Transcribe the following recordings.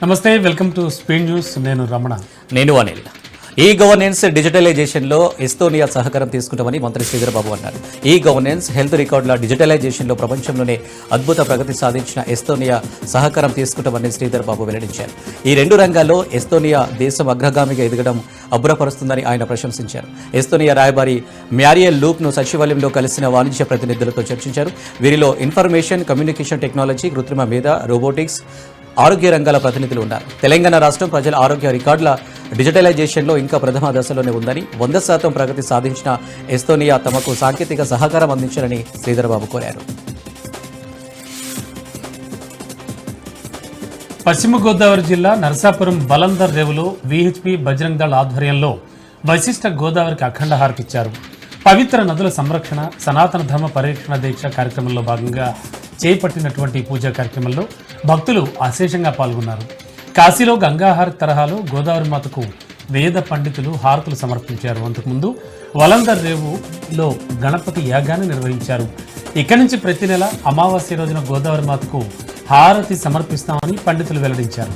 నమస్తే, welcome to speed news. నేను రమణ. నేను అనిల్. ఈ గవర్నెన్స్ డిజిటలైజేషన్లో ఎస్తోనియా సహకారం తీసుకుంటామని మంత్రి శ్రీధర్ బాబు అన్నారు. ఈ గవర్నెన్స్ హెల్త్ రికార్డుల డిజిటలైజేషన్లో ప్రపంచంలోనే అద్భుత ప్రగతి సాధించిన ఎస్తోనియా సహకారం తీసుకుంటామని శ్రీధర్ బాబు వెల్లడించారు. ఈ రెండు రంగాల్లో ఎస్తోనియా దేశం అగ్రగామిగా ఎదగడం అబ్బురపరుస్తుందని ఆయన ప్రశంసించారు. ఎస్తోనియా రాయబారి మ్యారియల్ లూప్ను సచివాలయంలో కలిసిన వాణిజ్య ప్రతినిధులతో చర్చించారు. వీరిలో ఇన్ఫర్మేషన్ కమ్యూనికేషన్ టెక్నాలజీ, కృత్రిమ మేధ, రోబోటిక్స్, ఆరోగ్య రంగాల ప్రతినిధులు ఉన్నారు. తెలంగాణ రాష్ట్రం ప్రజల ఆరోగ్య రికార్డుల డిజిటలైజేషన్లో ఇంకా ప్రథమ దశలోనే ఉందని, 100% ప్రగతి సాధించిన ఎస్తోనియా తమకు సాంకేతిక సహకారం అందించాలని శ్రీధర్బాబు కోరారు. పశ్చిమ గోదావరి జిల్లా నరసాపురం బలందర్ రేవులో విహెచ్పి బజరంగ్ దళ్ ఆధ్వర్యంలో వశిష్ఠ గోదావరికి అఖండ హారతిచ్చారు. పవిత్ర నదుల సంరక్షణ, సనాతన ధర్మ పరిరక్షణ దీక్ష కార్యక్రమంలో భాగంగా చేపట్టినటువంటి పూజా కార్యక్రమంలో భక్తులు అశేషంగా పాల్గొన్నారు. కాశీలో గంగాహారతి తరహాలో గోదావరి మాతకు వేద పండితులు హారతులు సమర్పించారు. అంతకుముందు వలందర్ రేవులో గణపతి యాగాన్ని నిర్వహించారు. ఇక్కడి నుంచి ప్రతి నెల అమావాస్య రోజున గోదావరి మాతకు హారతి సమర్పిస్తామని పండితులు వెల్లడించారు.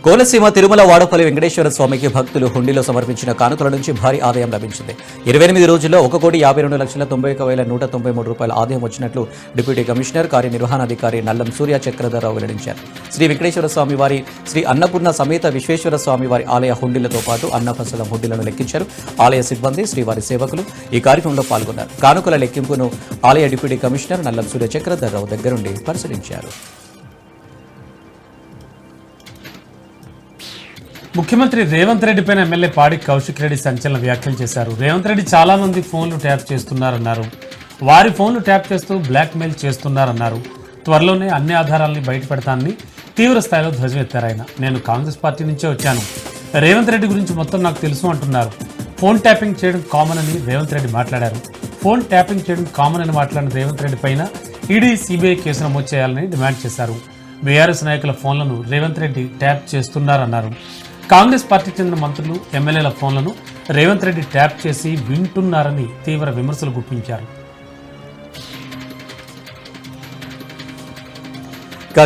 కోనసీమ తిరుమల వాడపల్లి వెంకటేశ్వర స్వామికి భక్తులు హుండీలో సమర్పించిన కానుకల నుంచి భారీ ఆదాయం లభించింది. 28 రోజుల్లో 1,52,193,193 రూపాయల ఆదాయం వచ్చినట్లు డిప్యూటీ కమిషనర్ కార్యనిర్వహణాధికారి నల్లం సూర్య చక్రధరరావు వెల్లడించారు. శ్రీ వెంకటేశ్వర స్వామి వారి, శ్రీ అన్నపూర్ణ సమేత విశ్వేశ్వర స్వామి వారి ఆలయ హుండీలతో పాటు అన్నప్రసాదం హుండీలను లెక్కించారు. ఆలయ సిబ్బంది, శ్రీవారి సేవకులు ఈ కార్యక్రమంలో పాల్గొన్నారు. కానుకల లెక్కింపును ఆలయ డిప్యూటీ కమిషనర్ నల్లం సూర్య చక్రధరరావు దగ్గరుండి పరిశీలించారు. ముఖ్యమంత్రి రేవంత్ రెడ్డి పైన ఎమ్మెల్యే పాడి కౌశిక్ రెడ్డి సంచలన వ్యాఖ్యలు చేశారు. రేవంత్ రెడ్డి చాలా మంది ఫోన్లు ట్యాప్ చేస్తున్నారన్నారు. వారి ఫోన్లు ట్యాప్ చేస్తూ బ్లాక్మెయిల్ చేస్తున్నారన్నారు. త్వరలోనే అన్ని ఆధారాలని బయటపెడతానని తీవ్ర స్థాయిలో ధ్వజమెత్తారు ఆయన. నేను కాంగ్రెస్ పార్టీ నుంచే వచ్చాను, రేవంత్ రెడ్డి గురించి మొత్తం నాకు తెలుసు అంటున్నారు. ఫోన్ ట్యాపింగ్ చేయడం కామన్ అని రేవంత్ రెడ్డి మాట్లాడారు. ఫోన్ ట్యాపింగ్ చేయడం కామన్ అని మాట్లాడిన రేవంత్ రెడ్డి పైన ఈడీ, సిబిఐ కేసు నమోదు చేయాలని డిమాండ్ చేశారు. బీఆర్ఎస్ నాయకుల ఫోన్లను రేవంత్ రెడ్డి ట్యాప్ చేస్తున్నారన్నారు. కాంగ్రెస్ పార్టీకి చెందిన మంత్రులు, ఎమ్మెల్యేల ఫోన్లను రేవంత్ రెడ్డి ట్యాప్ చేసి వింటున్నారని తీవ్ర విమర్శలు గుప్పించారు.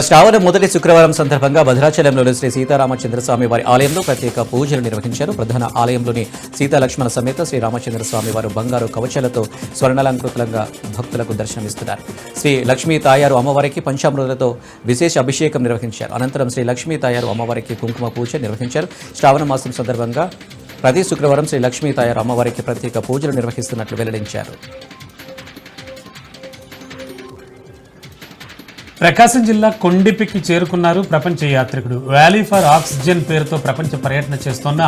శ్రావణ మొదటి శుక్రవారం సందర్భంగా భద్రాచలంలోని శ్రీ సీతారామచంద్రస్వామి వారి ఆలయంలో ప్రత్యేక పూజలు నిర్వహించారు. ప్రధాన ఆలయంలోని సీతాలక్ష్మణ సమేత శ్రీ రామచంద్రస్వామి వారు బంగారు కవచాలతో స్వర్ణాలంకృతంగా భక్తులకు దర్శనమిస్తున్నారు. శ్రీ లక్ష్మీ తాయారు అమ్మవారికి పంచామృతులతో విశేష అభిషేకం నిర్వహించారు. అనంతరం శ్రీ లక్ష్మీ తాయారు అమ్మవారికి కుంకుమ పూజ నిర్వహించారు. శ్రావణ మాసం సందర్భంగా ప్రతి శుక్రవారం శ్రీ లక్ష్మీ తాయారు అమ్మవారికి ప్రత్యేక పూజలు నిర్వహిస్తున్నట్లు వెల్లడించారు. ప్రకాశం జిల్లా కొండిపికి చేరుకున్నారు ప్రపంచ యాత్రికుడు. వ్యాలీ ఫర్ ఆక్సిజన్ పేరుతో ప్రపంచ పర్యటన చేస్తున్న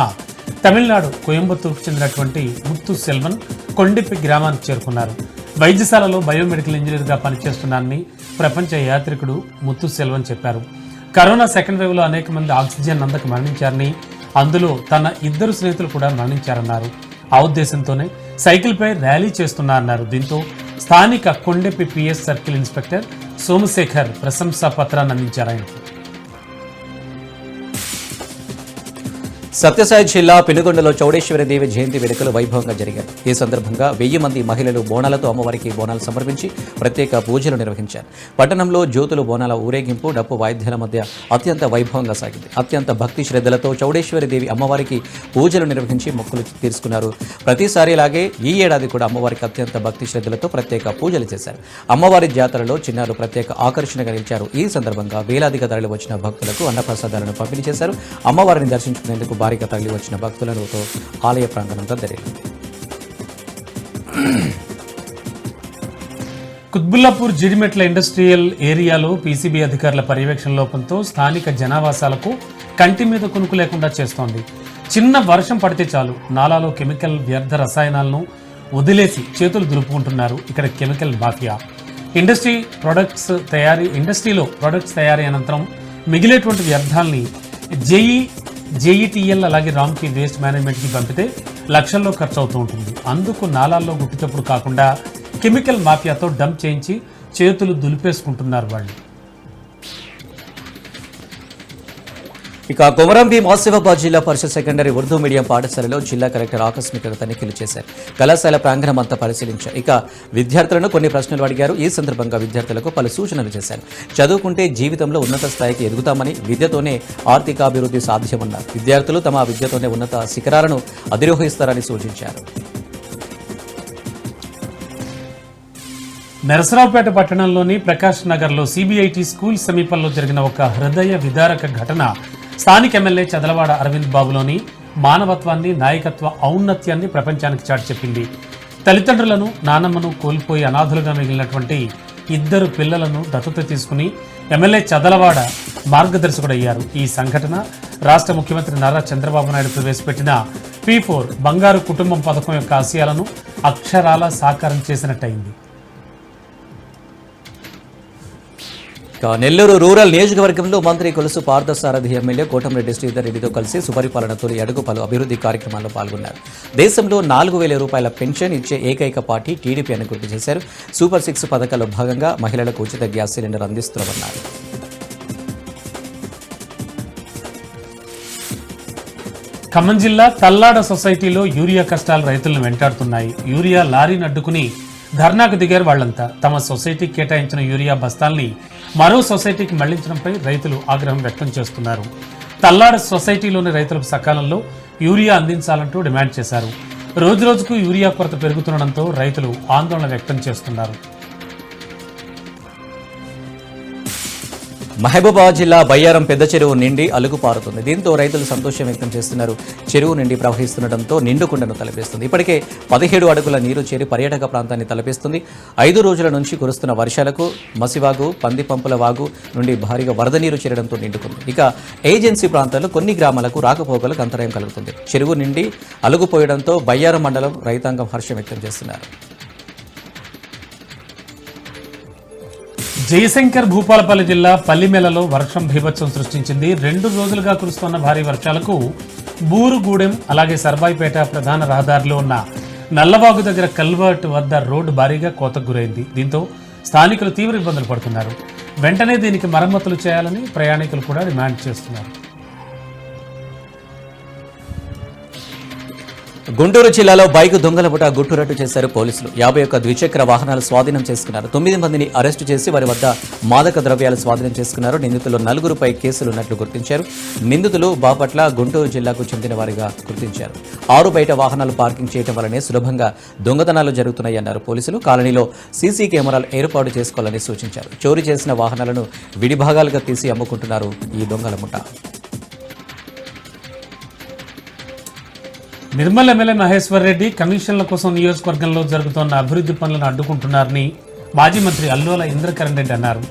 తమిళనాడు కోయంబత్తూరుకు చెందినటువంటి ముత్తు సెల్వన్ కొండిపి గ్రామానికి చేరుకున్నారు. వైద్యశాలలో బయోమెడికల్ ఇంజనీర్గా పనిచేస్తున్నారని ప్రపంచ యాత్రికుడు ముత్తు సెల్వన్ చెప్పారు. కరోనా సెకండ్ వేవ్లో అనేక మంది ఆక్సిజన్ అందక మరణించారని, అందులో తన 2 స్నేహితులు కూడా మరణించారన్నారు. ఆ ఉద్దేశంతోనే సైకిల్పై ర్యాలీ చేస్తున్నారన్నారు. దీంతో స్థానిక Kondepi PS circle inspector Somasekhar ప్రశంసా పత్రాన్ని అందించారు ఆయనకు. సత్యసాయి జిల్లా పెనుగొండలో చౌడేశ్వరి దేవి జయంతి వేడుకలు వైభవంగా జరిగాయి. ఈ సందర్భంగా 1000 మంది మహిళలు బోనాలతో అమ్మవారికి బోనాలు సమర్పించి ప్రత్యేక పూజలు నిర్వహించారు. పట్టణంలో జ్యోతులు, బోనాల ఊరేగింపు, డప్పు వాయిద్యాల మధ్య అత్యంత వైభవంగా సాగింది. అత్యంత భక్తి శ్రద్ధలతో చౌడేశ్వరి దేవి అమ్మవారికి పూజలు నిర్వహించి మొక్కులు తీర్చుకున్నారు. ప్రతిసారిలాగే ఈ ఏడాది కూడా అమ్మవారికి అత్యంత భక్తి శ్రద్ధలతో ప్రత్యేక పూజలు చేశారు. అమ్మవారి జాతరలో చిన్నారులు ప్రత్యేక ఆకర్షణగా నిలిచారు. ఈ సందర్భంగా వేలాదిగా తరలి వచ్చిన భక్తులకు అన్నప్రసాదాలను పంపిణీ చేశారు. అమ్మవారిని దర్శించుకునేందుకు భారీగా తరలి వచ్చిన భక్తులతో ఆలయ ప్రాంగణంతో జరిగింది. కుత్బుల్లాపూర్ జిడిమెట్ల ఇండస్ట్రియల్ ఏరియాలో పీసీబీ అధికారుల పర్యవేక్షణ లోపంతో స్థానిక జనావాసాలకు కంటి మీద కునుకు లేకుండా చేస్తోంది. చిన్న వర్షం పడితే చాలు నాలాలో కెమికల్ వ్యర్థ రసాయనాలను వదిలేసి చేతులు దులుపుకుంటున్నారు ఇక్కడ కెమికల్ మాఫియా. ఇండస్ట్రీలో ప్రొడక్ట్స్ తయారీ అనంతరం మిగిలేటువంటి వ్యర్థాలని జేఈటీఎల్ అలాగే రామ్కి వేస్ట్ మేనేజ్మెంట్కి పంపితే లక్షల్లో ఖర్చు అవుతూ ఉంటుంది. అందుకు నాలాల్లో గుట్టిచప్పుడు కాకుండా కెమికల్ మాఫియాతో డంప్ చేయించి చేతులు దులిపేసుకుంటున్నారు వాళ్ళు. ఇక కొమరంభీం ఆసిఫాబాద్ జిల్లా పరిషత్ సెకండరీ ఉర్దూ మీడియం పాఠశాలలో జిల్లా కలెక్టర్ ఆకస్మిక తనిఖీలు చేశారు. కళాశాల ప్రాంగణం అంతా పరిశీలించారు. ఇక విద్యార్థులను కొన్ని ప్రశ్నలు అడిగారు. ఈ సందర్భంగా విద్యార్థులకు పలు సూచనలు చేశారు. చదువుకుంటే జీవితంలో ఉన్నత స్థాయికి ఎదుగుతామని, విద్యతోనే ఆర్థికాభివృద్ధి సాధ్యమన్నారు. విద్యార్థులు తమ విద్యతోనే ఉన్నత శిఖరాలను అధిరోహిస్తారని సూచించారు. నరసరావుపేట పట్టణంలోని ప్రకాష్ నగర్లో సిబిఐటి స్కూల్ సమీపంలో జరిగిన ఒక హృదయ విదారక ఘటన స్థానిక ఎమ్మెల్యే చదలవాడ అరవింద్ బాబులోని మానవత్వాన్ని, నాయకత్వ ఔన్నత్యాన్ని ప్రపంచానికి చాటి చెప్పింది. తల్లిదండ్రులను, నానమ్మను కోల్పోయి అనాథులుగా మిగిలినటువంటి 2 పిల్లలను దత్తత తీసుకుని ఎమ్మెల్యే చదలవాడ మార్గదర్శకుడయ్యారు. ఈ సంఘటన రాష్ట్ర ముఖ్యమంత్రి నారా చంద్రబాబు నాయుడు ప్రవేశపెట్టిన P4 బంగారు కుటుంబం పథకం యొక్క ఆశయాలను అక్షరాల సాకారం చేసినట్టయింది. నెల్లూరు రూరల్ నియోజకవర్గంలో మంత్రి కొలుసు పార్థసారథి ఎమ్మెల్యే కోటంరెడ్డి శ్రీధర్ రెడ్డితో కలిసి సుపరిపాలన తొలి అడుగు పలు అభివృద్ధి కార్యక్రమాల్లో పాల్గొన్నారు. దేశంలో 4,000 రూపాయల పెన్షన్ ఇచ్చే ఏకైక పార్టీ టీడీపీ అని గుర్తు చేశారు. సూపర్ 6 పథకాల్లో భాగంగా మహిళలకు ఉచిత గ్యాస్ సిలిండర్ అందిస్తున్నామన్నారు. ఖమ్మం జిల్లా తల్లాడ సొసైటీలో యూరియా కష్టాలు రైతులను వెంటాడుతున్నాయి. యూరియా లారీని అడ్డుకుని ధర్నాకు దిగారు వాళ్లంతా. తమ సొసైటీకి కేటాయించిన యూరియా బస్తాల్ని మరో సొసైటీకి మళ్లించడంపై రైతులు ఆగ్రహం వ్యక్తం చేస్తున్నారు. తల్లాడ సొసైటీలోని రైతులకు సకాలంలో యూరియా అందించాలంటూ డిమాండ్ చేశారు. రోజురోజుకు యూరియా కొరత పెరుగుతుండటంతో రైతులు ఆందోళన వ్యక్తం చేస్తున్నారు. మహబూబాబాద్ జిల్లా బయ్యారం పెద్ద చెరువు నిండి అలుగుపారుతుంది. దీంతో రైతులు సంతోషం వ్యక్తం చేస్తున్నారు. చెరువు నిండి ప్రవహిస్తుండటంతో నిండుకుండను తలపిస్తుంది. ఇప్పటికే 17 అడుగుల నీరు చేరి పర్యాటక ప్రాంతాన్ని తలపిస్తుంది. 5 రోజుల నుంచి కురుస్తున్న వర్షాలకు మసివాగు, పందిపంపుల వాగు నుండి భారీగా వరద నీరు చేరడంతో నిండుకుంది. ఇక ఏజెన్సీ ప్రాంతాల్లో కొన్ని గ్రామాలకు రాకపోకలకు అంతరాయం కలుగుతుంది. చెరువు నిండి అలుగుపోయడంతో బయ్యారం మండలం రైతాంగం హర్షం వ్యక్తం చేస్తున్నారు. జయశంకర్ భూపాలపల్లి జిల్లా పల్లిమెలలో వర్షం బీభత్సం సృష్టించింది. 2 రోజులుగా కురుస్తున్న భారీ వర్షాలకు బూరుగూడెం అలాగే సర్బాయిపేట ప్రధాన రహదారిలో ఉన్న నల్లబాగు దగ్గర కల్వర్ట్ వద్ద రోడ్డు భారీగా కోతకు గురైంది. దీంతో స్థానికులు తీవ్ర ఇబ్బందులు పడుతున్నారు. వెంటనే దీనికి మరమ్మతులు చేయాలని ప్రయాణికులు కూడా డిమాండ్ చేస్తున్నారు. గుంటూరు జిల్లాలో బైక్ దొంగల ముఠా గుట్టురట్టు చేశారు పోలీసులు. 51 ద్విచక్ర వాహనాలు స్వాధీనం చేసుకున్నారు. 9 మందిని అరెస్టు చేసి వారి వద్ద మాదక ద్రవ్యాలు స్వాధీనం చేసుకున్నారు. నిందితులు 4పై కేసులు ఉన్నట్లు గుర్తించారు. నిందితులు బాపట్ల, గుంటూరు జిల్లాకు చెందిన వారిగా గుర్తించారు. 6 బయట వాహనాలు పార్కింగ్ చేయడం వల్లనే సులభంగా దొంగతనాలు జరుగుతున్నాయన్నారు పోలీసులు. కాలనీలో సీసీ కెమెరాలు ఏర్పాటు చేసుకోవాలని సూచించారు. చోరీ చేసిన వాహనాలను విడిభాగాలుగా తీసి అమ్ముకుంటున్నారు ఈ దొంగల ముఠా. నిర్మల్ ఎమ్మెల్యే మహేశ్వర్ రెడ్డి కమిషన్ల కోసం నియోజకవర్గంలో జరుగుతున్న అభివృద్ధి పనులను అడ్డుకుంటున్నారని మాజీ మంత్రి అల్లోల ఇంద్రకరణ్ రెడ్డి అన్నారు.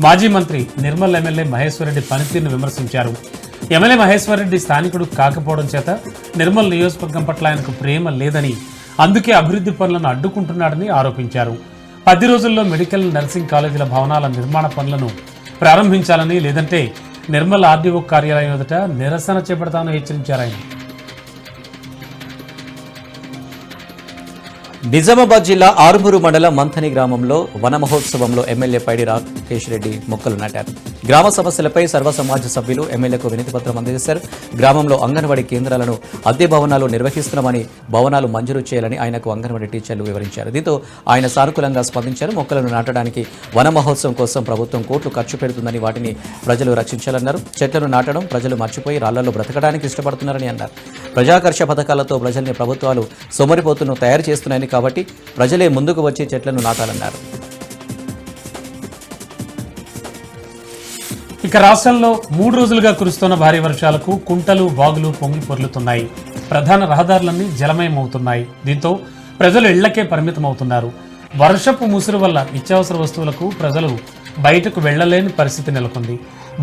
మాజీ మంత్రి నిర్మల్ ఎమ్మెల్యే మహేశ్వర్ రెడ్డి పనితీరును విమర్శించారు. ఎమ్మెల్యే మహేశ్వర్ రెడ్డి స్థానికుడు కాకపోవడం చేత నిర్మల్ నియోజకవర్గం పట్ల ఆయనకు ప్రేమ లేదని, అందుకే అభివృద్ధి పనులను అడ్డుకుంటున్నాడని ఆరోపించారు. 10 రోజుల్లో మెడికల్, నర్సింగ్ కాలేజీల భవనాల నిర్మాణ పనులను ప్రారంభించాలని, లేదంటే నిర్మల్ ఆర్డీఓ కార్యాలయం ఎదుట నిరసన చేపడతామని హెచ్చరించారు ఆయన. నిజామాబాద్ జిల్లా ఆరుమూరు మండలం మంథని గ్రామంలో వన మహోత్సవంలో ఎమ్మెల్యే పైడి రాకేష్ రెడ్డి మొక్కలు నాటారు. గ్రామ సమస్యలపై సర్వ సమాజ సభ్యులు ఎమ్మెల్యేకు వినతిపత్రం అందజేశారు. గ్రామంలో అంగన్వాడీ కేంద్రాలను అద్దె భవనాలు నిర్వహిస్తున్నామని, భవనాలు మంజూరు చేయాలని ఆయనకు అంగన్వాడీ టీచర్లు వివరించారు. దీంతో ఆయన సానుకూలంగా స్పందించారు. మొక్కలను నాటడానికి వన మహోత్సవం కోసం ప్రభుత్వం కోట్లు ఖర్చు పెడుతుందని, వాటిని ప్రజలు రక్షించాలన్నారు. చెట్లను నాటడం ప్రజలు మర్చిపోయి రాళ్లలో బ్రతకడానికి ఇష్టపడుతున్నారని అన్నారు. ప్రజాకర్ష పథకాలతో ప్రజల్ని ప్రభుత్వాలు సోమరిపోతును తయారు చేస్తున్నాయని, కాబట్టి ప్రజలే ముందుకు వచ్చి చెట్లను నాటాలన్నారు. ఇక రాష్ట్రంలో 3 రోజులుగా కురుస్తున్న భారీ వర్షాలకు కుంటలు, వాగులు పొంగి పొర్లుతున్నాయి. ప్రధాన రహదారులన్నీ జలమయమవుతున్నాయి. దీంతో ప్రజలు ఇళ్లకే పరిమితమవుతున్నారు. వర్షపు ముసురు వల్ల నిత్యావసర వస్తువులకు ప్రజలు బయటకు వెళ్లలేని పరిస్థితి నెలకొంది.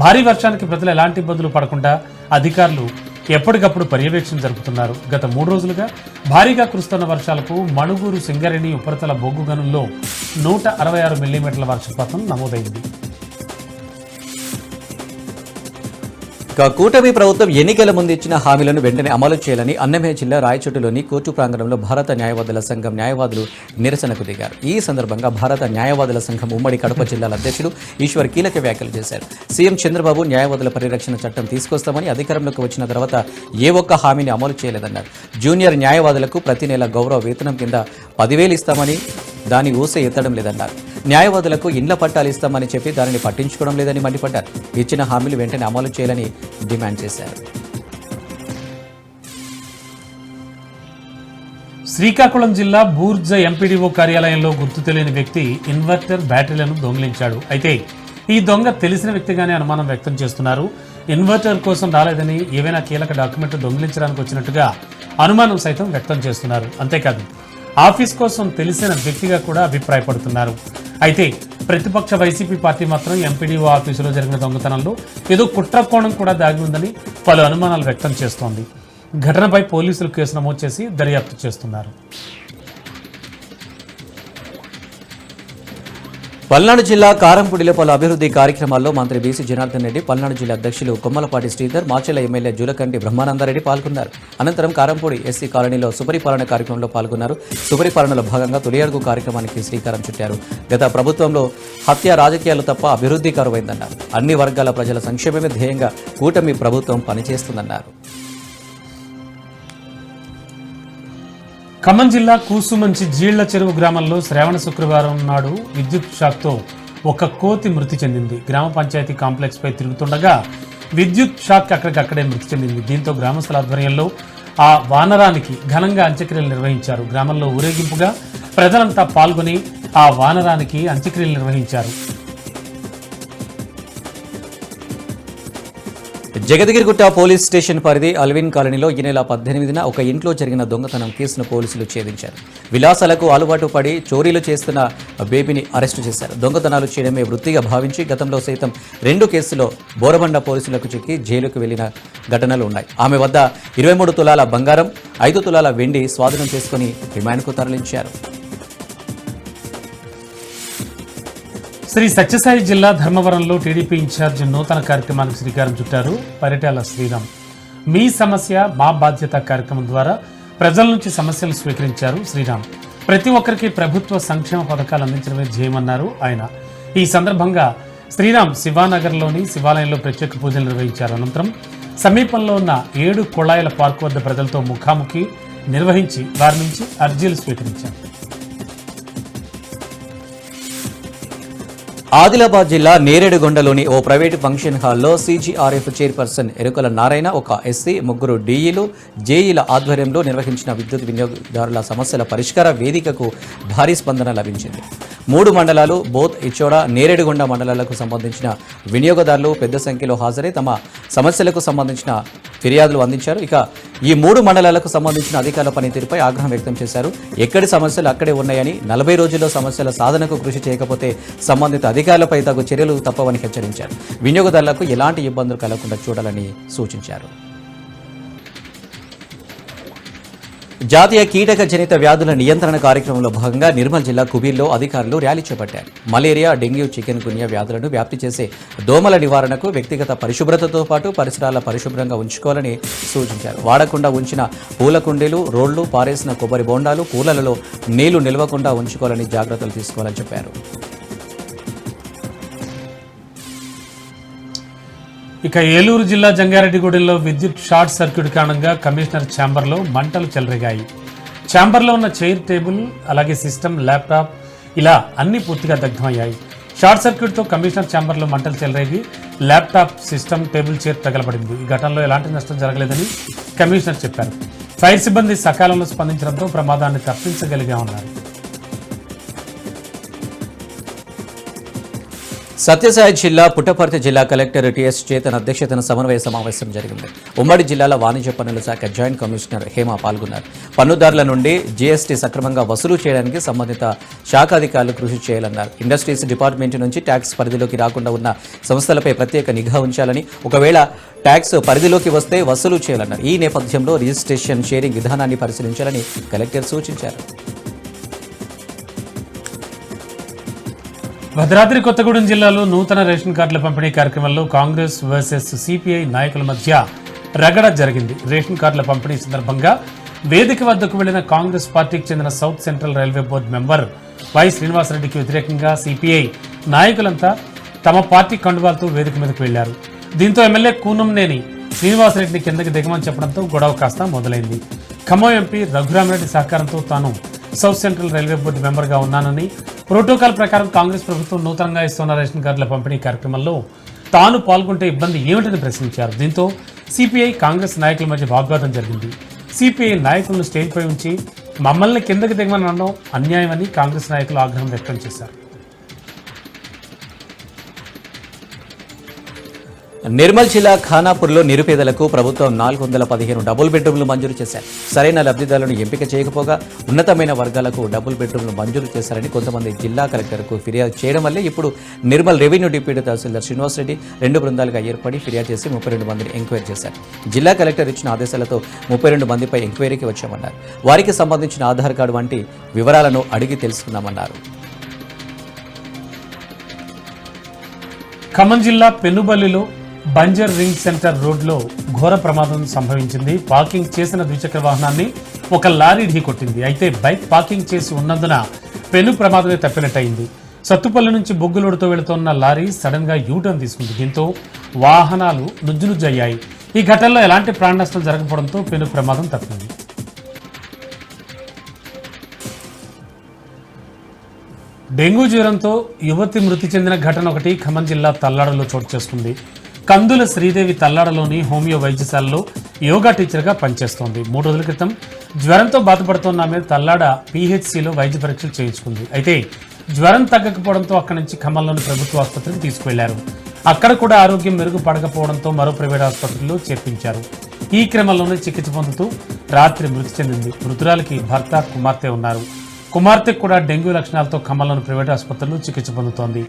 భారీ వర్షానికి ప్రజలు ఎలాంటి ఇబ్బందులు పడకుండా అధికారులు ఎప్పటికప్పుడు పర్యవేక్షణ జరుపుతున్నారు. గత 3 రోజులుగా భారీగా కురుస్తున్న వర్షాలకు మణుగూరు, సింగరేణి ఉపరితల బొగ్గు గనుల్లో 166 మిల్లీమీటర్ల వర్షపాతం నమోదైంది. కూటమి ప్రభుత్వం ఎన్నికల ముందు ఇచ్చిన హామీలను వెంటనే అమలు చేయాలని అన్నమయ్య జిల్లా రాయచోటిలోని కోర్టు ప్రాంగణంలో భారత న్యాయవాదుల సంఘం న్యాయవాదులు నిరసనకు దిగారు. ఈ సందర్భంగా భారత న్యాయవాదుల సంఘం ఉమ్మడి కడప జిల్లాల అధ్యక్షుడు ఈశ్వర్ కీలక వ్యాఖ్యలు చేశారు. సీఎం చంద్రబాబు న్యాయవాదుల పరిరక్షణ చట్టం తీసుకొస్తామని అధికారంలోకి వచ్చిన తర్వాత ఏ ఒక్క హామీని అమలు చేయలేదన్నారు. జూనియర్ న్యాయవాదులకు ప్రతి నెల గౌరవ వేతనం కింద 10,000 ఇస్తామని దాని ఊసే ఎత్తడం లేదన్నారు. న్యాయవాదులకు ఇండ్ల పట్టాలు ఇస్తామని చెప్పి దానిని పట్టించుకోవడం లేదని మండిపడ్డారు. ఇచ్చిన హామీలు వెంటనే అమలు చేయాలని డిమాండ్ చేశారు. శ్రీకాకుళం జిల్లా బూర్జ ఎంపీడీఓ కార్యాలయంలో గుర్తు తెలియని వ్యక్తి ఇన్వర్టర్ బ్యాటరీలను దొంగిలించాడు. అయితే ఈ దొంగ తెలిసిన వ్యక్తిగానే అనుమానం వ్యక్తం చేస్తున్నారు. ఇన్వర్టర్ కోసం రాలేదని ఏవైనా కీలక డాక్యుమెంట్ దొంగిలించడానికి వచ్చినట్టుగా అనుమానం సైతం వ్యక్తం చేస్తున్నారు. అంతేకాదు ఆఫీస్ కోసం తెలిసిన వ్యక్తిగా కూడా అభిప్రాయపడుతున్నారు. అయితే ప్రతిపక్ష వైసీపీ పార్టీ మాత్రం ఎంపీడీఓ ఆఫీసులో జరిగిన దొంగతనంలో ఏదో కుట్ర కోణం కూడా దాగి ఉందని పలు అనుమానాలు వ్యక్తం చేస్తోంది. ఘటనపై పోలీసులు కేసు నమోదు చేసి దర్యాప్తు చేస్తున్నారు. పల్నాడు జిల్లా కారంపూడిలో పలు అభివృద్ధి కార్యక్రమాల్లో మంత్రి బీసీ జనార్దన్ రెడ్డి, పల్నాడు జిల్లా అధ్యక్షులు కొమ్మలపాటి శ్రీధర్, మాచెల ఎమ్మెల్యే జూలకంటి బ్రహ్మానందరెడ్డి పాల్గొన్నారు. అనంతరం కారంపూడి ఎస్సీ కాలనీలో సుపరిపాలన కార్యక్రమంలో పాల్గొన్నారు. సుపరిపాలనలో భాగంగా తొలి అడుగు కార్యక్రమానికి శ్రీకారం చుట్టారు. గత ప్రభుత్వంలో హత్య రాజకీయాలు తప్ప అభివృద్ధి కరువైందన్నారు. అన్ని వర్గాల ప్రజల సంక్షేమమే ధ్యేయంగా కూటమి ప్రభుత్వం పనిచేస్తుందన్నారు. ఖమ్మం జిల్లా కూసుమంచి జీళ్ల చెరువు గ్రామంలో శ్రావణ శుక్రవారం నాడు విద్యుత్ షాక్తో ఒక కోతి మృతి చెందింది. గ్రామ పంచాయతీ కాంప్లెక్స్ పై తిరుగుతుండగా విద్యుత్ షాక్ అక్కడికక్కడే మృతి చెందింది. దీంతో గ్రామస్తుల ఆధ్వర్యంలో ఆ వానరానికి ఘనంగా అంత్యక్రియలు నిర్వహించారు. గ్రామంలో ఊరేగింపుగా ప్రజలంతా పాల్గొని ఆ వానరానికి అంత్యక్రియలు నిర్వహించారు. జగదగిరిగుట్ట పోలీస్ స్టేషన్ పరిధి అల్విన్ కాలనీలో ఈ నెల 18న ఒక ఇంట్లో జరిగిన దొంగతనం కేసును పోలీసులు ఛేదించారు. విలాసాలకు అలవాటు పడి చోరీలు చేస్తున్న బేబీని అరెస్టు చేశారు. దొంగతనాలు చేయడమే వృత్తిగా భావించి గతంలో సైతం 2 కేసుల్లో బోరబండ పోలీసులకు చిక్కి జైలుకు వెళ్లిన ఘటనలు ఉన్నాయి. ఆమె వద్ద 23 తులాల బంగారం, 5 తులాల వెండి స్వాధీనం చేసుకుని రిమాండ్కు తరలించారు. శ్రీ సత్యసాయి జిల్లా ధర్మవరంలో టీడీపీ ఇన్ఛార్జ్ నూతన కార్యక్రమానికి శ్రీకారం చుట్టారు. పరిటాల శ్రీరామ్ మీ సమస్య మా బాధ్యత కార్యక్రమం ద్వారా ప్రజల నుంచి సమస్యలు స్వీకరించారు శ్రీరామ్. ప్రతి ఒక్కరికి ప్రభుత్వ సంక్షేమ పథకాలు అందించడమే ధ్యేయమన్నారు ఆయన. ఈ సందర్భంగా శ్రీరామ్ శివానగర్లోని శివాలయంలో ప్రత్యేక పూజలు నిర్వహించారు. అనంతరం సమీపంలో ఉన్న 7 కొళాయిల పార్కు వద్ద ప్రజలతో ముఖాముఖి నిర్వహించి వారి నుంచి అర్జీలు స్వీకరించారు. ఆదిలాబాద్ జిల్లా నేరేడుగొండలోని ఓ ప్రైవేటు ఫంక్షన్ హాల్లో సీజీఆర్ఎఫ్ చైర్పర్సన్ ఎరుకల నారాయణ, ఒక ఎస్సీ, 3 డీఈలు, జేఈల ఆధ్వర్యంలో నిర్వహించిన విద్యుత్ వినియోగదారుల సమస్యల పరిష్కార వేదికకు భారీ స్పందన లభించింది. 3 మండలాలు బోత్, ఇచ్చోడ, నేరేడుగొండ మండలాలకు సంబంధించిన వినియోగదారులు పెద్ద సంఖ్యలో హాజరై తమ సమస్యలకు సంబంధించిన ఫిర్యాదులు అందించారు. ఇక ఈ 3 మండలాలకు సంబంధించిన అధికారుల పనితీరుపై ఆగ్రహం వ్యక్తం చేశారు. ఎక్కడి సమస్యలు అక్కడే ఉన్నాయని, 40 రోజుల్లో సమస్యల సాధనకు కృషి చేయకపోతే సంబంధిత అధికారులపై తగు చర్యలు తప్పవని హెచ్చరించారు. వినియోగదారులకు ఎలాంటి ఇబ్బందులు కలగకుండా చూడాలని సూచించారు. జాతీయ కీటక జనిత వ్యాధుల నియంత్రణ కార్యక్రమంలో భాగంగా నిర్మల్ జిల్లా కుబీర్లో అధికారులు ర్యాలీ చేపట్టారు. మలేరియా, డెంగ్యూ, చికెన్ గున్యా వ్యాధులను వ్యాప్తి చేసే దోమల నివారణకు వ్యక్తిగత పరిశుభ్రతతో పాటు పరిసరాల పరిశుభ్రంగా ఉంచుకోవాలని సూచించారు. వాడకుండా ఉంచిన పూల కుండీలు, రోళ్లు, పారేసిన కొబ్బరి బోండాలు, పూలలో నీళ్లు నిల్వకుండా ఉంచుకోవాలని జాగ్రత్తలు తీసుకోవాలని చెప్పారు. ఇక ఏలూరు జిల్లా జంగారెడ్డిగూడెంలో విద్యుత్ షార్ట్ సర్క్యూట్ కారణంగా కమిషనర్ ఛాంబర్లో మంటలు చెలరేగాయి. ఛాంబర్లో ఉన్న చైర్, టేబుల్, అలాగే సిస్టమ్, ల్యాప్టాప్ ఇలా అన్ని పూర్తిగా దగ్ధమయ్యాయి. షార్ట్ సర్క్యూట్తో కమిషనర్ ఛాంబర్లో మంటలు చెలరేగి ల్యాప్టాప్, సిస్టమ్, టేబుల్, చైర్ తగలబడింది. ఈ ఘటనలో ఎలాంటి నష్టం జరగలేదని కమిషనర్ చెప్పారు. ఫైర్ సిబ్బంది సకాలంలో స్పందించడంతో ప్రమాదాన్ని తప్పించగలిగామన్నారు. సత్యసాయి జిల్లా పుట్టపర్తి జిల్లా కలెక్టర్ టిఎస్ చేతన్ అధ్యక్షతన సమన్వయ సమావేశం జరిగింది. ఉమ్మడి జిల్లాల వాణిజ్య పన్నుల శాఖ జాయింట్ కమిషనర్ హేమ పాల్గొన్నారు. పన్నుదారుల నుండి జీఎస్టీ సక్రమంగా వసూలు చేయడానికి సంబంధిత శాఖ అధికారులు కృషి చేయాలన్నారు. ఇండస్ట్రీస్ డిపార్ట్మెంట్ నుంచి ట్యాక్స్ పరిధిలోకి రాకుండా ఉన్న సంస్థలపై ప్రత్యేక నిఘా ఉంచాలని, ఒకవేళ ట్యాక్స్ పరిధిలోకి వస్తే వసూలు చేయాలన్నారు. ఈ నేపథ్యంలో రిజిస్ట్రేషన్ షేరింగ్ విధానాన్ని పరిశీలించాలని కలెక్టర్ సూచించారు. భద్రాద్రి కొత్తగూడెం జిల్లాలో నూతన రేషన్ కార్డుల పంపిణీ కార్యక్రమంలో కాంగ్రెస్ వర్సెస్ సిపిఐ నాయకుల మధ్య రగడ జరిగింది. రేషన్ కార్డుల పంపిణీ సందర్భంగా వేదిక వద్దకు వెళ్లిన కాంగ్రెస్ పార్టీకి చెందిన south central railway board member Y శ్రీనివాసరెడ్డికి వ్యతిరేకంగా సిపిఐ నాయకులంతా తమ పార్టీ కండువాలతో వేదిక మీదకు వెళ్లారు. దీంతో ఎమ్మెల్యే కూనంనేని శ్రీనివాసరెడ్డిని కిందకి దిగమని చెప్పడంతో గొడవ కాస్త మొదలైంది. ఖమ్మం ఎంపీ రఘురామరెడ్డి సహకారంతో తాను సౌత్ సెంట్రల్ రైల్వే బోర్డు మెంబర్గా ఉన్నానని, ప్రోటోకాల్ ప్రకారం కాంగ్రెస్ ప్రభుత్వం నూతనంగా ఇస్తున్న రేషన్ కార్డుల పంపిణీ కార్యక్రమంలో తాను పాల్గొంటే ఇబ్బంది ఏమిటని ప్రశ్నించారు. దీంతో సిపిఐ కాంగ్రెస్ నాయకుల మధ్య వాగ్వాదం జరిగింది. సిపిఐ నాయకులను స్టేజ్పై ఉంచి మమ్మల్ని కిందకి దిగమని అనడం అన్యాయమని కాంగ్రెస్ నాయకులు ఆగ్రహం వ్యక్తం చేశారు. నిర్మల్ జిల్లా ఖానాపూర్లో నిరుపేదలకు ప్రభుత్వం 415 డబుల్ బెడ్రూమ్లు మంజూరు చేశారు. సరైన లబ్ధిదారులను ఎంపిక చేయకపోగా ఉన్నతమైన వర్గాలకు డబుల్ బెడ్రూమ్లు మంజూరు చేశారని కొంతమంది జిల్లా కలెక్టర్కు ఫిర్యాదు చేయడం వల్లే ఇప్పుడు నిర్మల్ రెవెన్యూ డిప్యూటీ తహసీల్దార్ శ్రీనివాసరెడ్డి 2 బృందాలుగా ఏర్పడి ఫిర్యాదు చేసి 32 మందిని ఎంక్వైరీ చేశారు. జిల్లా కలెక్టర్ ఇచ్చిన ఆదేశాలతో 32 మందిపై ఎంక్వైరీకి వచ్చామన్నారు. వారికి సంబంధించిన ఆధార్ కార్డు వంటి వివరాలను అడిగి తెలుసుకున్నామన్నారు. ఖమ్మం జిల్లా పెనుబల్లిలో బంజర్ రింగ్ సెంటర్ రోడ్లో ఘోర ప్రమాదం సంభవించింది. పార్కింగ్ చేసిన ద్విచక్ర వాహనాన్ని ఒక లారీ ఢీకొట్టింది. అయితే బైక్ పార్కింగ్ చేసి ఉన్నందున పెను ప్రమాదమే తప్పినట్టయింది. సత్తుపల్లి నుంచి బొగ్గులోడుతో వెళుతున్న లారీ సడన్ గా యూటర్న్ తీసుకుంది. దీంతో వాహనాలు నుజ్జునుజ్జయ్యాయి. ఈ ఘటనలో ఎలాంటి ప్రాణ నష్టం జరగకపోవడంతో పెను ప్రమాదం తప్పింది. డెంగూ జ్వరంతో యువతి మృతి చెందిన ఘటన ఒకటి ఖమ్మం జిల్లా తల్లాడలో చోటు చేసుకుంది. కందుల శ్రీదేవి తల్లాడలోని హోమియో వైద్యశాలలో యోగా టీచర్గా పనిచేస్తోంది. 3 రోజుల క్రితం జ్వరంతో బాధపడుతున్న ఆమె తల్లాడ పీహెచ్సిలో వైద్య పరీక్షలు చేయించుకుంది. అయితే జ్వరం తగ్గకపోవడంతో అక్కడి నుంచి ఖమ్మంలోని ప్రభుత్వ ఆసుపత్రికి తీసుకువెళ్లారు. అక్కడ కూడా ఆరోగ్యం మెరుగుపడకపోవడంతో మరో ప్రైవేట్ ఆసుపత్రిలో చేర్పించారు. ఈ క్రమంలోనే చికిత్స పొందుతూ రాత్రి మృతి చెందింది. మృతురాలికి భర్త, కుమార్తె ఉన్నారు. కుమార్తెకు కూడా డెంగ్యూ లక్షణాలతో ఖమ్మంలోని ప్రైవేట్ ఆసుపత్రిలో చికిత్స పొందుతోంది.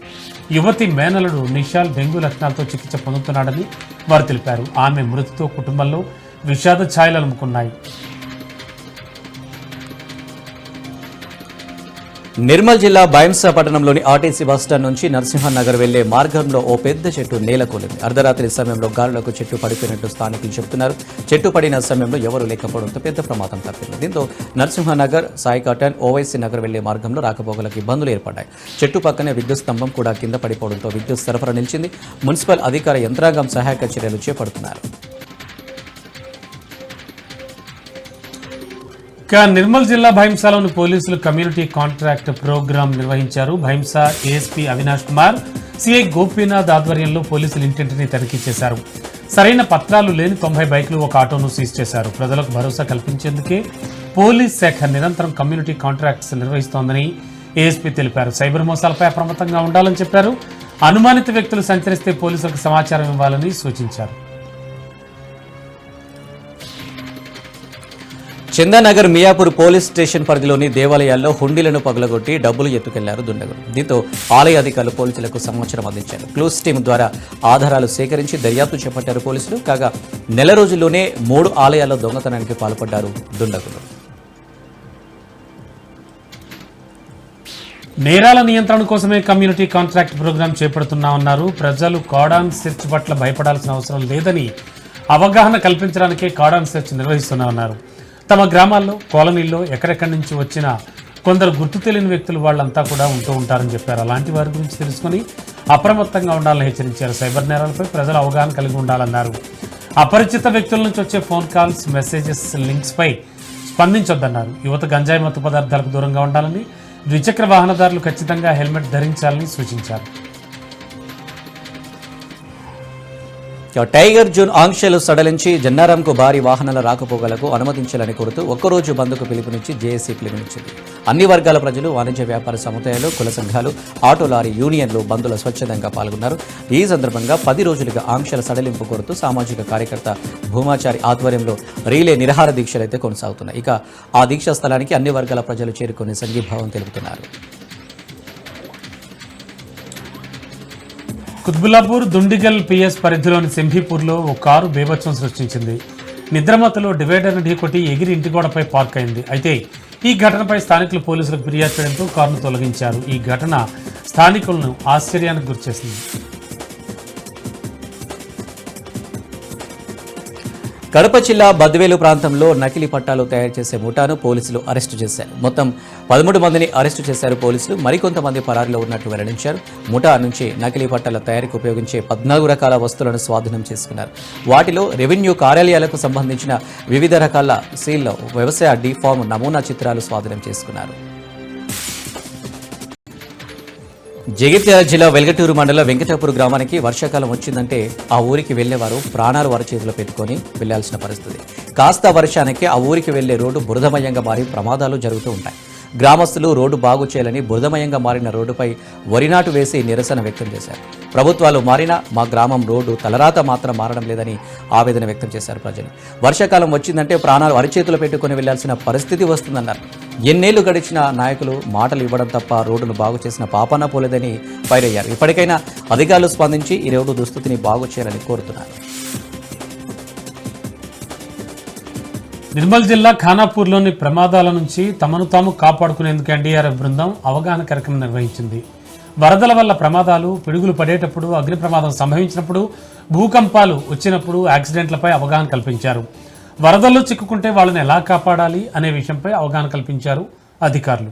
యువతి మేనలుడు నిషాల్ డెంగ్యూ లక్షణాలతో చికిత్స పొందుతున్నాడని వారు తెలిపారు. ఆమె మృతితో కుటుంబంలో విషాద ఛాయలు అలుముకున్నాయి. నిర్మల్ జిల్లా బైంసా పట్టణంలోని ఆర్టీసీ బస్టాండ్ నుంచి నరసింహనగర్ వెళ్లే మార్గంలో ఓ పెద్ద చెట్టు నేలకూలింది. అర్ధరాత్రి సమయంలో గాలులకు చెట్టు పడిపోయినట్టు స్థానికులు చెబుతున్నారు. చెట్టు పడిన సమయంలో ఎవరూ లేకపోవడంతో పెద్ద ప్రమాదం తప్పింది. దీంతో నరసింహనగర్, సాయి కాటన్, ఓవైసీ నగర్ వెళ్లే మార్గంలో రాకపోకలకు ఇబ్బందులు ఏర్పడ్డాయి. చెట్టు పక్కనే విద్యుత్ స్తంభం కూడా కింద పడిపోవడంతో విద్యుత్ సరఫరా నిలిచింది. మున్సిపల్ అధికార యంత్రాంగం సహాయక చర్యలు చేపడుతున్నారు. నిర్మల్ జిల్లా భైంసాలోని పోలీసులు కమ్యూనిటీ కాంట్రాక్ట్ ప్రోగ్రాం నిర్వహించారు. భైంసా ఏఎస్పీ అవినాష్ కుమార్, సిఐ గోపీనాథ్ ఆధ్వర్యంలో పోలీసులు ఇంటింటిని తనిఖీ చేశారు. సరైన పత్రాలు లేని 90 బైకులు, ఒక ఆటోను సీజ్ చేశారు. ప్రజలకు భరోసా కల్పించేందుకే పోలీస్ శాఖ నిరంతరం కమ్యూనిటీ కాంట్రాక్ట్స్ నిర్వహిస్తోందని ఏఎస్పీ తెలిపారు. సైబర్ మోసాలపై అప్రమత్తంగా ఉండాలని చెప్పారు. అనుమానిత వ్యక్తులు సంచరిస్తే పోలీసులకు సమాచారం ఇవ్వాలని సూచించారు. చందానగర్ మియాపూర్ పోలీస్ స్టేషన్ పరిధిలోని దేవాలయాల్లో హుండీలను పగలగొట్టి డబ్బులు ఎత్తుకెళ్లారు దుండగులు. దీంతో ఆలయ అధికారులు పోలీసులకు సమాచారం అందించారు. క్లూస్ టీం ద్వారా ఆధారాలు సేకరించి దర్యాప్తు చేపట్టారు పోలీసులు. కాగా నెల రోజుల్లోనే 3 ఆలయాల్లో దొంగతనానికి పాల్పడ్డారు దుండగులు. నేరాల నియంత్రణ కోసమే కమ్యూనిటీ కాంట్రాక్ట్ ప్రోగ్రాం చేపడుతున్నామన్నారు. ప్రజలు కార్డాన్ సెర్చ్ పట్ల భయపడాల్సిన అవసరం లేదని అవగాహన కల్పించడానికే కార్డాన్ సెర్చ్ నిర్వహిస్తున్నామన్నారు. తమ గ్రామాల్లో, కాలనీల్లో ఎక్కడెక్కడి నుంచి వచ్చిన కొందరు గుర్తు తెలియని వ్యక్తులు వాళ్ళంతా కూడా ఉంటూ ఉంటారని చెప్పారు. అలాంటి వారి గురించి తెలుసుకుని అప్రమత్తంగా ఉండాలని హెచ్చరించారు. సైబర్ నేరాలపై ప్రజలు అవగాహన కలిగి ఉండాలన్నారు. అపరిచిత వ్యక్తుల నుంచి వచ్చే ఫోన్ కాల్స్, మెసేజెస్, లింక్స్ పై స్పందించొద్దన్నారు. యువత గంజాయి మత్తు పదార్థాలకు దూరంగా ఉండాలని, ద్విచక్ర వాహనదారులు ఖచ్చితంగా హెల్మెట్ ధరించాలని సూచించారు. టైగర్ జోన్ ఆంక్షలు సడలించి జన్నారంకు భారీ వాహనాల రాకపోకలకు అనుమతించాలని కోరుతూ ఒక్కరోజు బంద్కు పిలుపునిచ్చి జేఏసీ పిలుపునిచ్చింది. అన్ని వర్గాల ప్రజలు, వాణిజ్య వ్యాపార సముదాయాలు, కుల సంఘాలు, ఆటో లారీ యూనియన్లు బంద్లో స్వచ్ఛందంగా పాల్గొన్నారు. ఈ సందర్భంగా 10 రోజులుగా ఆంక్షల సడలింపు కోరుతూ సామాజిక కార్యకర్త భూమాచారి ఆధ్వర్యంలో రీలే నిరాహార దీక్షలైతే కొనసాగుతున్నాయి. ఇక ఆ దీక్షా స్థలానికి అన్ని వర్గాల ప్రజలు చేరుకుని సంఘీభావం తెలుపుతున్నారు. కుత్బుల్లాపూర్ దుండిగల్ పిఎస్ పరిధిలోని సింభీపూర్లో ఓ కారు బీభత్సం సృష్టించింది. నిద్రమత్తులో డివైడర్ను ఢీకొట్టి ఎగిరి ఇంటి గోడపై పార్క్ అయింది. అయితే ఈ ఘటనపై స్థానికులు పోలీసులకు ఫిర్యాదు చేయడంతో కారును తొలగించారు. ఈ ఘటన స్థానికులను ఆశ్చర్యానికి గురిచేసింది. కడప జిల్లా బద్వేలు ప్రాంతంలో నకిలీ పట్టాలు తయారు చేసే ముఠాను పోలీసులు అరెస్టు చేశారు. మొత్తం 13 మందిని అరెస్టు చేశారు పోలీసులు. మరికొంతమంది పరారీలో ఉన్నట్లు వెల్లడించారు. ముఠా నుంచి నకిలీ పట్టాల తయారీకి ఉపయోగించే 14 రకాల వస్తువులను స్వాధీనం చేసుకున్నారు. వాటిలో రెవెన్యూ కార్యాలయాలకు సంబంధించిన వివిధ రకాల సీల్లో వ్యవసాయ డిఫార్మ్ నమూనా చిత్రాలు స్వాధీనం చేసుకున్నారు. జగిత్యాల జిల్లా వెల్గటూరు మండలం వెంకటాపూర్ గ్రామానికి వర్షాకాలం వచ్చిందంటే ఆ ఊరికి వెళ్లేవారు ప్రాణాలు వారి చేతిలో పెట్టుకొని వెళ్లాల్సిన పరిస్థితి. కాస్త వర్షానికి ఆ ఊరికి వెళ్లే రోడ్డు బురదమయంగా మారి ప్రమాదాలు జరుగుతూ ఉంటాయి. గ్రామస్తులు రోడ్డు బాగు చేయాలని బురదమయంగా మారిన రోడ్డుపై వరినాటు వేసి నిరసన వ్యక్తం చేశారు. ప్రభుత్వాలు మారినా మా గ్రామం రోడ్డు తలరాత మాత్రం మారడం లేదని ఆవేదన వ్యక్తం చేశారు ప్రజలు. వర్షాకాలం వచ్చిందంటే ప్రాణాలు అరిచేతులు పెట్టుకుని వెళ్లాల్సిన పరిస్థితి వస్తుందన్నారు. ఎన్నేళ్లు గడిచిన నాయకులు మాటలు ఇవ్వడం తప్ప రోడ్డును బాగు చేసిన పాపాన పోలేదని ఫైరయ్యారు. ఇప్పటికైనా అధికారులు స్పందించి ఈ రోడ్డు దుస్థితిని బాగు చేయాలని కోరుతున్నారు. నిర్మల్ జిల్లా ఖానాపూర్లోని ప్రమాదాల నుంచి తమను తాము కాపాడుకునేందుకు ఎన్డీఆర్ఎఫ్ బృందం అవగాహన కార్యక్రమం నిర్వహించింది. వరదల వల్ల ప్రమాదాలు, పిడుగులు పడేటప్పుడు, అగ్ని ప్రమాదం సంభవించినప్పుడు, భూకంపాలు వచ్చినప్పుడు యాక్సిడెంట్లపై అవగాహన కల్పించారు. వరదల్లో చిక్కుకుంటే వాళ్ళని ఎలా కాపాడాలి అనే విషయంపై అవగాహన కల్పించారు అధికారులు.